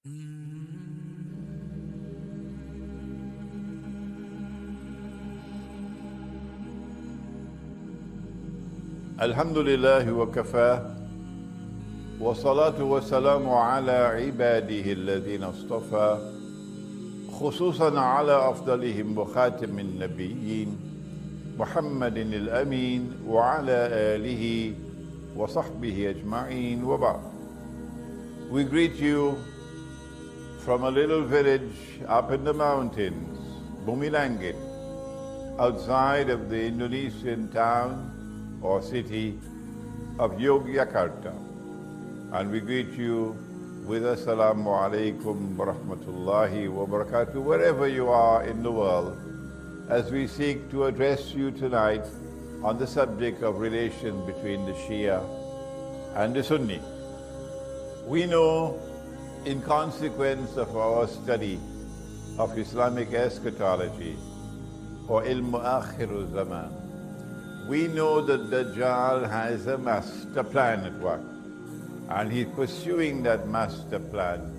Alhamdulillah wa kafa wa salatu wa salamu ala ibadihi alladhina astafa khususan ala afdalihim wa khatimin nabiyyin Muhammadin al-amin wa ala alihi wa sahbihi ajma'in wa ba'd. We greet you from a little village up in the mountains, Bumilangit, outside of the Indonesian town or city of Yogyakarta. And we greet you with Assalamu alaikum wa rahmatullahi wa barakatuh, wherever you are in the world, as we seek to address you tonight on the subject of relation between the Shia and the Sunni. We know, in consequence of our study of Islamic Eschatology or Ilm Akhir Zaman, we know that Dajjal has a master plan at work, and he's pursuing that master plan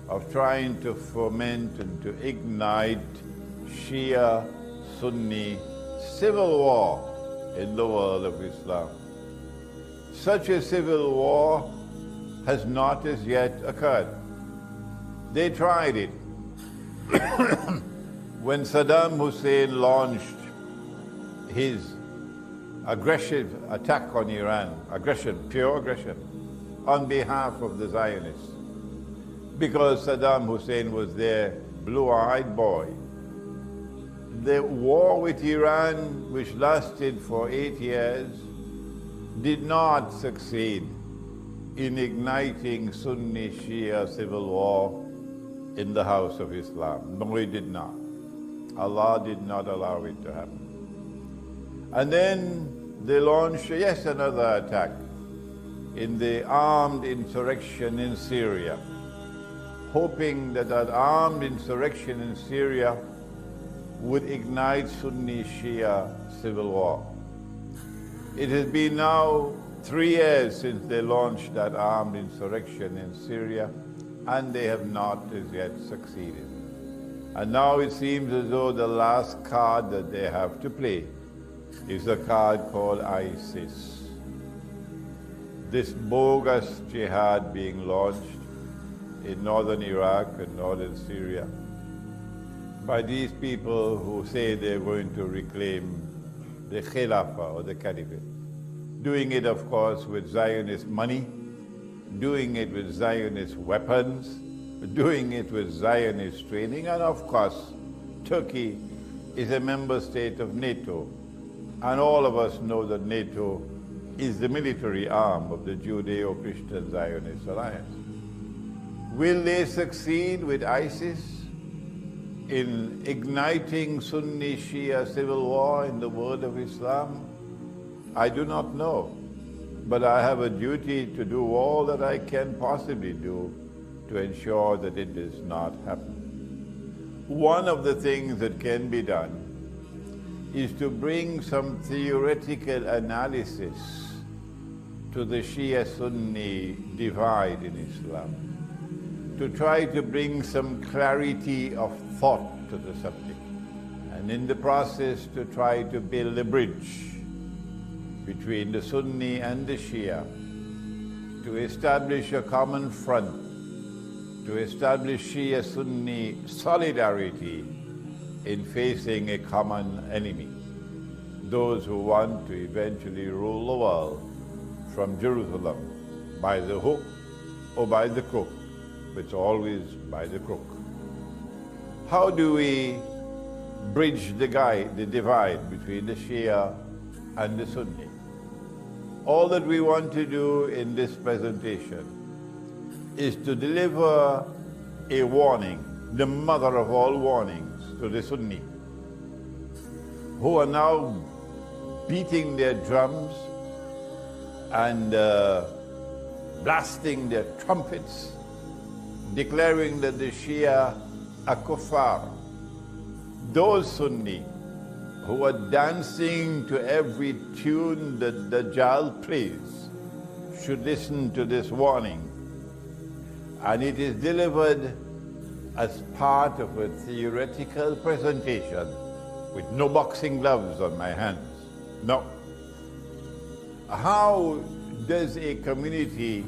of trying to foment and to ignite Shia, Sunni civil war in the world of Islam. Such a civil war has not as yet occurred. They tried it. When Saddam Hussein launched his aggressive attack on Iran, pure aggression, on behalf of the Zionists. Because Saddam Hussein was their blue-eyed boy. The war with Iran, which lasted for 8 years, did not succeed in igniting Sunni-Shia civil war in the house of Islam. No, it did not. Allah did not allow it to happen. And then they launched yet another attack in the armed insurrection in Syria, hoping that that armed insurrection in Syria would ignite Sunni-Shia civil war. It has been now 3 years since they launched that armed insurrection in Syria, and they have not as yet succeeded. And now it seems as though the last card that they have to play is a card called ISIS. This bogus jihad being launched in northern Iraq and northern Syria by these people who say they're going to reclaim the Khilafah or the Caliphate. Doing it, of course, with Zionist money, doing it with Zionist weapons, doing it with Zionist training, and of course, Turkey is a member state of NATO. And all of us know that NATO is the military arm of the Judeo-Christian Zionist Alliance. Will they succeed with ISIS in igniting Sunni-Shia civil war in the world of Islam? I do not know, but I have a duty to do all that I can possibly do to ensure that it does not happen. One of the things that can be done is to bring some theoretical analysis to the Shia-Sunni divide in Islam, to try to bring some clarity of thought to the subject, and in the process to try to build a bridge between the Sunni and the Shia, to establish a common front, to establish Shia-Sunni solidarity in facing a common enemy, those who want to eventually rule the world from Jerusalem by the hook or by the crook, but it's always by the crook. How do we bridge the divide between the Shia and the Sunni? All that we want to do in this presentation is to deliver a warning, the mother of all warnings, to the Sunni, who are now beating their drums and blasting their trumpets, declaring that the Shia are kuffar. Those Sunni who are dancing to every tune that Dajjal plays should listen to this warning and it is delivered as part of a theoretical presentation with no boxing gloves on my hands. No. How does a community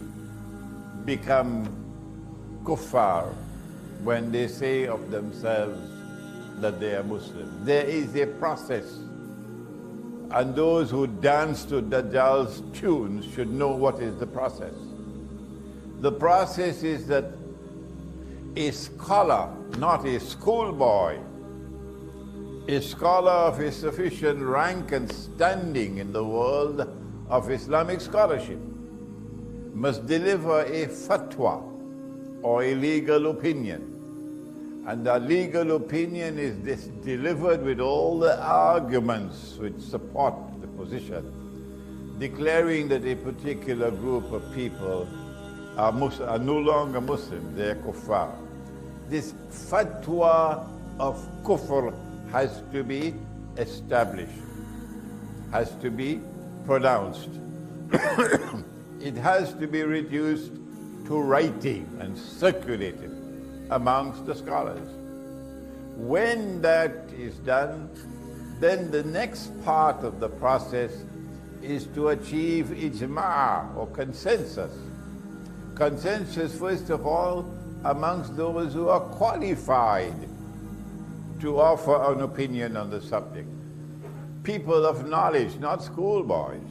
become kuffar when they say of themselves that they are Muslim? There is a process, and those who dance to Dajjal's tunes should know what is the process. The process is that a scholar, not a schoolboy, a scholar of a sufficient rank and standing in the world of Islamic scholarship, must deliver a fatwa or a legal opinion. And that legal opinion is delivered with all the arguments which support the position, declaring that a particular group of people are no longer Muslims, they are kuffar. This fatwa of kufr has to be established, has to be pronounced. It has to be reduced to writing and circulated amongst the scholars. When that is done, then the next part of the process is to achieve ijma' or consensus. Consensus, first of all, amongst those who are qualified to offer an opinion on the subject. People of knowledge, not schoolboys.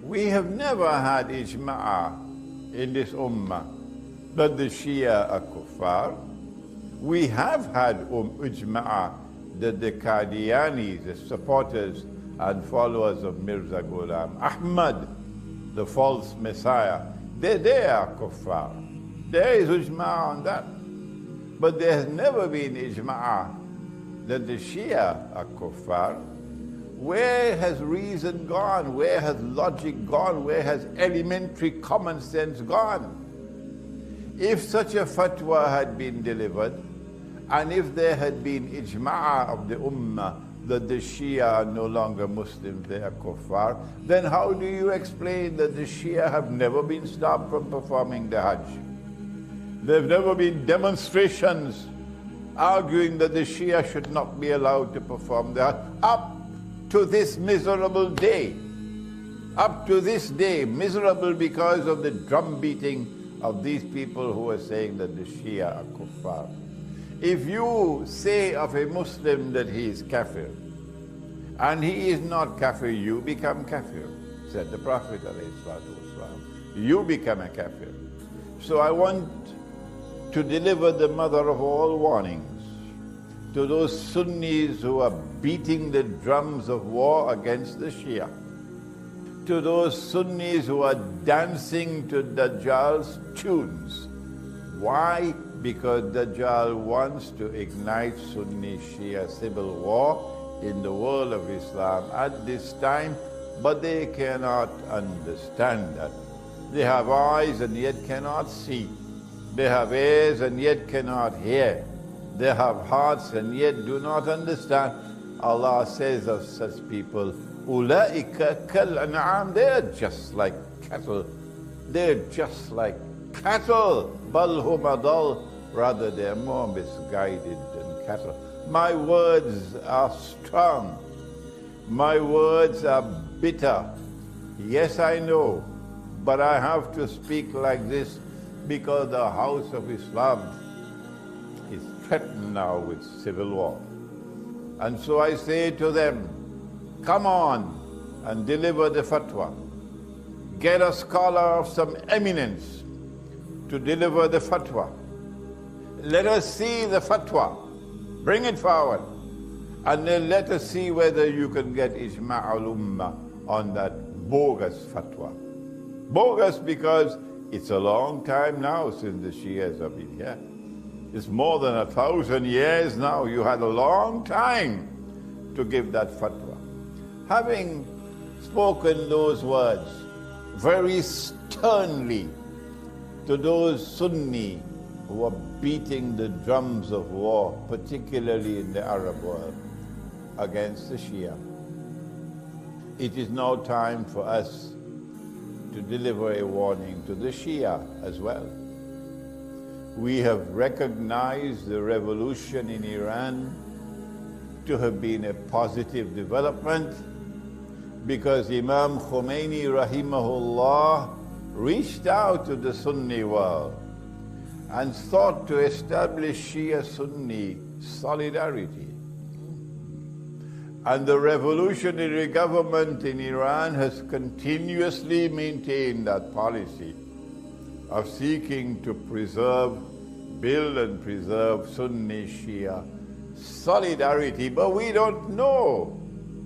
We have never had ijma' in this ummah that the Shia are kuffar. We have had ijma' that the Qadianis, the supporters and followers of Mirza Ghulam Ahmad, the false messiah, they are kuffar. There is ijma' on that. But there has never been ijma' that the Shia are kuffar. Where has reason gone? Where has logic gone? Where has elementary common sense gone? If such a fatwa had been delivered, and if there had been ijma' of the ummah that the Shia are no longer Muslims, they are kuffar, then how do you explain that the Shia have never been stopped from performing the Hajj? There have never been demonstrations arguing that the Shia should not be allowed to perform the Hajj. Up to this miserable day, up to this day, miserable because of the drum beating of these people who are saying that the Shia are kuffar. If you say of a Muslim that he is kafir, and he is not kafir, you become kafir, said the Prophet ﷺ. You become a kafir. So I want to deliver the mother of all warnings to those Sunnis who are beating the drums of war against the Shia, to those Sunnis who are dancing to Dajjal's tunes. Why? Because Dajjal wants to ignite Sunni-Shia civil war in the world of Islam at this time, but they cannot understand that. They have eyes and yet cannot see. They have ears and yet cannot hear. They have hearts and yet do not understand. Allah says of such people, Ulaika kal an'am, they're just like cattle. They're just like cattle. Bal hum adal, rather they're more misguided than cattle. My words are strong. My words are bitter. Yes, I know, but I have to speak like this because the house of Islam is threatened now with civil war. And so I say to them, come on and deliver the fatwa. Get a scholar of some eminence to deliver the fatwa. Let us see the fatwa. Bring it forward. And then let us see whether you can get ijma' al-ummah on that bogus fatwa. Bogus because it's a long time now since the Shias have been here. It's more than 1,000 years now. You had a long time to give that fatwa. Having spoken those words very sternly to those Sunni who are beating the drums of war, particularly in the Arab world, against the Shia, it is now time for us to deliver a warning to the Shia as well. we have recognized the revolution in Iran to have been a positive development because Imam Khomeini rahimahullah reached out to the Sunni world and sought to establish Shia Sunni solidarity. And the revolutionary government in Iran has continuously maintained that policy of seeking to build and preserve Sunni Shia solidarity. But we don't know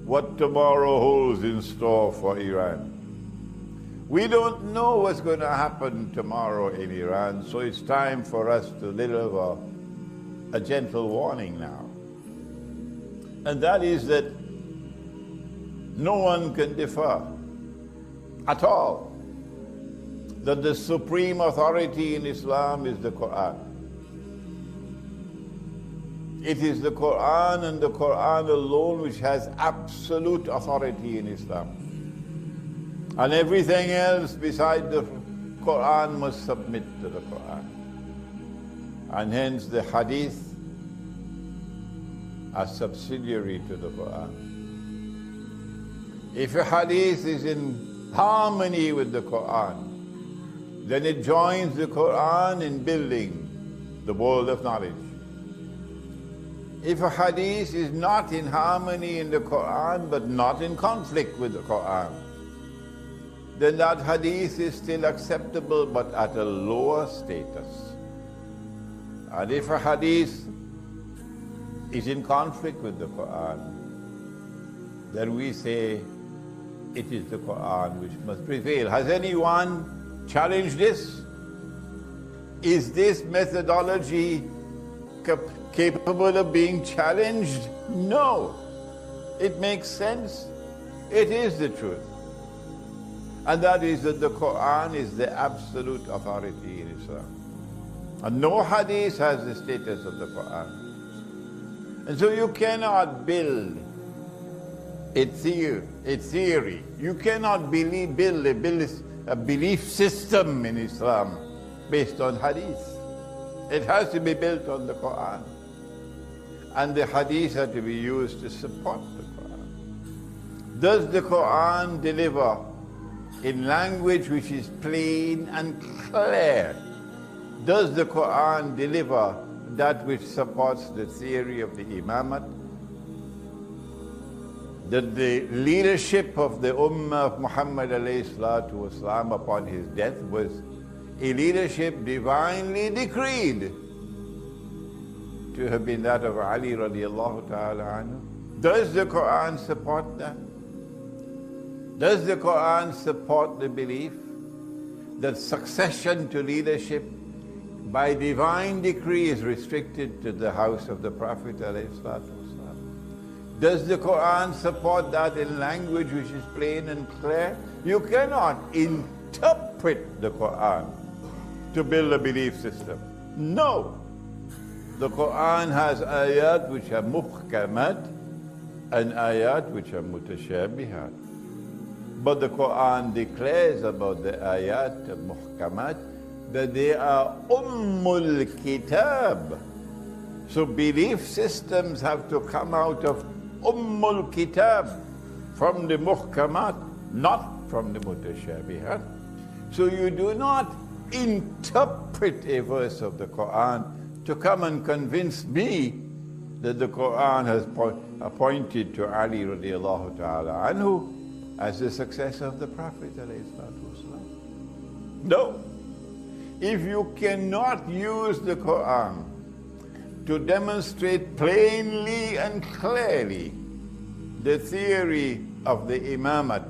what tomorrow holds in store for Iran. We don't know what's going to happen tomorrow in Iran, so it's time for us to deliver a gentle warning now. And that is that no one can differ at all that the supreme authority in Islam is the Quran. It is the Quran and the Quran alone which has absolute authority in Islam. And everything else beside the Quran must submit to the Quran. And hence the Hadith are subsidiary to the Quran. If a Hadith is in harmony with the Quran, then it joins the Quran in building the world of knowledge. If a Hadith is not in harmony in the Quran but not in conflict with the Quran, then that Hadith is still acceptable but at a lower status. And if a Hadith is in conflict with the Quran, then we say it is the Quran which must prevail. Has anyone challenged this? Is this methodology capable of being challenged? No. It makes sense. It is the truth. And that is that the Quran is the absolute authority in Islam. And no hadith has the status of the Quran. And so you cannot build a theory. You cannot build a belief system in Islam based on hadith. It has to be built on the Quran. And the hadith are to be used to support the Quran. Does the Quran deliver in language which is plain and clear? Does the Quran deliver that which supports the theory of the imamat? That the leadership of the Ummah of Muhammad ﷺ upon his death was a leadership divinely decreed to have been that of Ali radiallahu ta'ala anhu. Does the Quran support that? Does the Quran support the belief that succession to leadership by divine decree is restricted to the house of the Prophet ﷺ? Does the Quran support that in language which is plain and clear? You cannot interpret the Quran to build a belief system. No. The Quran has ayat which are muhkamat and ayat which are mutashabihat. But the Quran declares about the ayat muhkamat that they are ummul kitab. So belief systems have to come out of ummul kitab, from the muhkamat, not from the mutashabihat. So you do not interpret a verse of the Quran to come and convince me that the Quran has appointed to Ali radiallahu ta'ala anhu as the successor of the Prophet. No. If you cannot use the Quran to demonstrate plainly and clearly the theory of the imamat,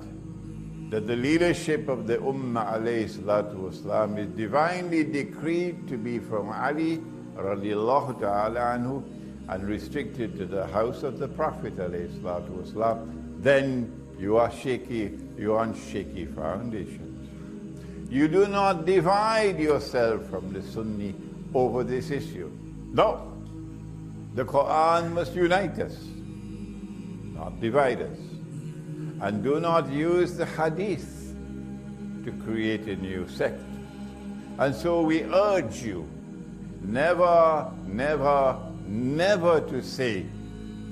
that the leadership of the Ummah alayhi salatu wasalam is divinely decreed to be from Ali radiallahu ta'ala anhu and restricted to the house of the Prophet alayhi salatu wasalam, then you are shaky, you're on shaky foundations. You do not divide yourself from the Sunni over this issue. No. The Quran must unite us, not divide us. And do not use the hadith to create a new sect. And so we urge you never, never, never to say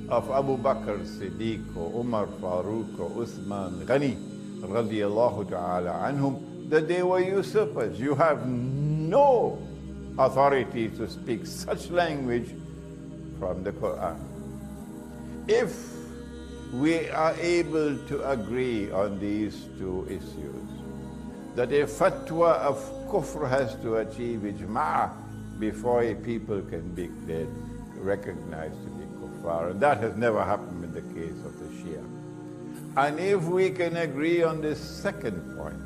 of Abu Bakr Siddiq or Umar Farooq or Uthman Ghani radiallahu ta'ala anhum that they were usurpers. You have no authority to speak such language from the Quran. If we are able to agree on these two issues, that a fatwa of kufr has to achieve ijma' before a people can be recognized to be kuffar, and that has never happened in the case of the Shia. And if we can agree on this second point,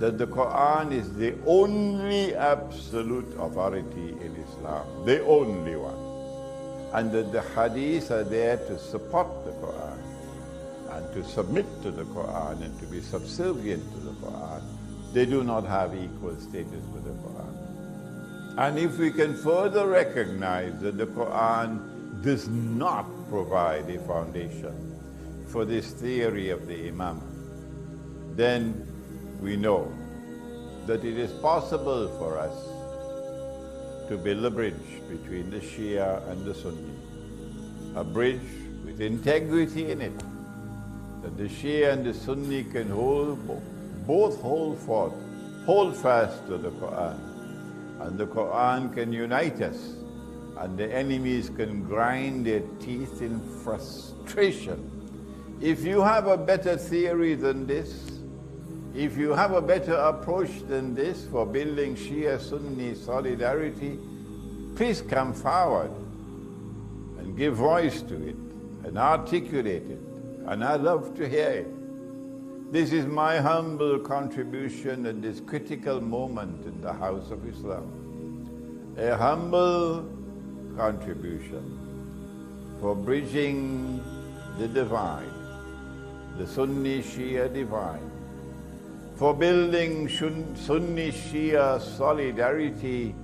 that the Quran is the only absolute authority in Islam, the only one, and that the hadiths are there to support the Quran and to submit to the Quran and to be subservient to the Quran, they do not have equal status with the Quran. And if we can further recognize that the Quran does not provide a foundation for this theory of the Imam, then we know that it is possible for us to build a bridge between the Shia and the Sunni, a bridge with integrity in it, that the Shia and the Sunni can both hold fast to the Quran, and the Quran can unite us, and the enemies can grind their teeth in frustration. If you have a better theory than this, if you have a better approach than this for building Shia-Sunni solidarity, please come forward and give voice to it and articulate it, and I'd love to hear it. This is my humble contribution at this critical moment in the House of Islam. A humble contribution for bridging the divide, the Sunni-Shia divide, for building Sunni Shia solidarity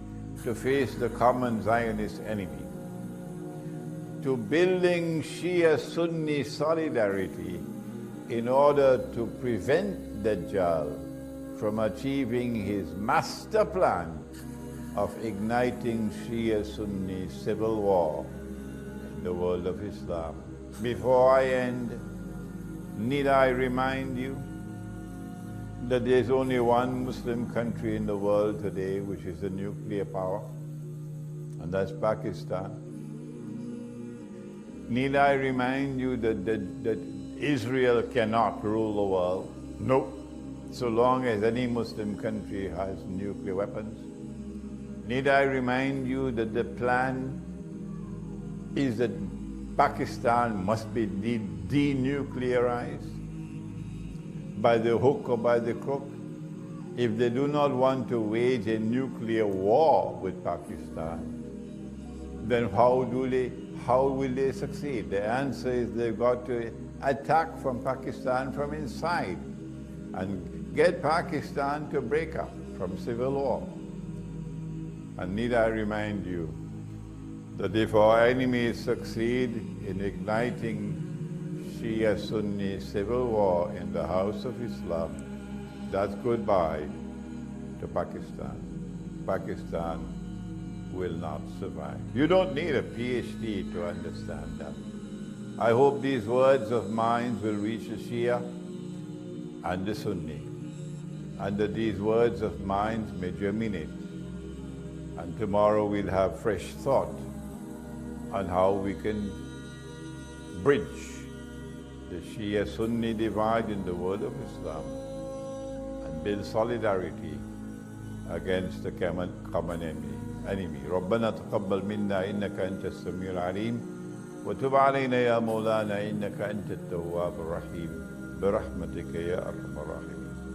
to face the common Zionist enemy, to building Shia Sunni solidarity in order to prevent Dajjal from achieving his master plan of igniting Shia Sunni civil war in the world of Islam. Before I end, need I remind you that there's only one Muslim country in the world today which is a nuclear power, and that's Pakistan. Need I remind you that Israel cannot rule the world? No, so long as any Muslim country has nuclear weapons. Need I remind you that the plan is that Pakistan must be denuclearized by the hook or by the crook? If they do not want to wage a nuclear war with Pakistan, then how will they succeed? The answer is they've got to attack from Pakistan from inside and get Pakistan to break up from civil war. And need I remind you that if our enemies succeed in igniting Shia-Sunni civil war in the House of Islam, that's goodbye to Pakistan. Pakistan will not survive. You don't need a PhD to understand that. I hope these words of mine will reach the Shia and the Sunni, and that these words of mine may germinate. And tomorrow we'll have fresh thought on how we can bridge the Shia-Sunni divide in the world of Islam and build solidarity against the common enemy. ربنا تقبل منا إنك أنت السميع العليم وتب علينا يا مولانا إنك أنت التواب الرحيم برحمتك يا أرحم الراحمين.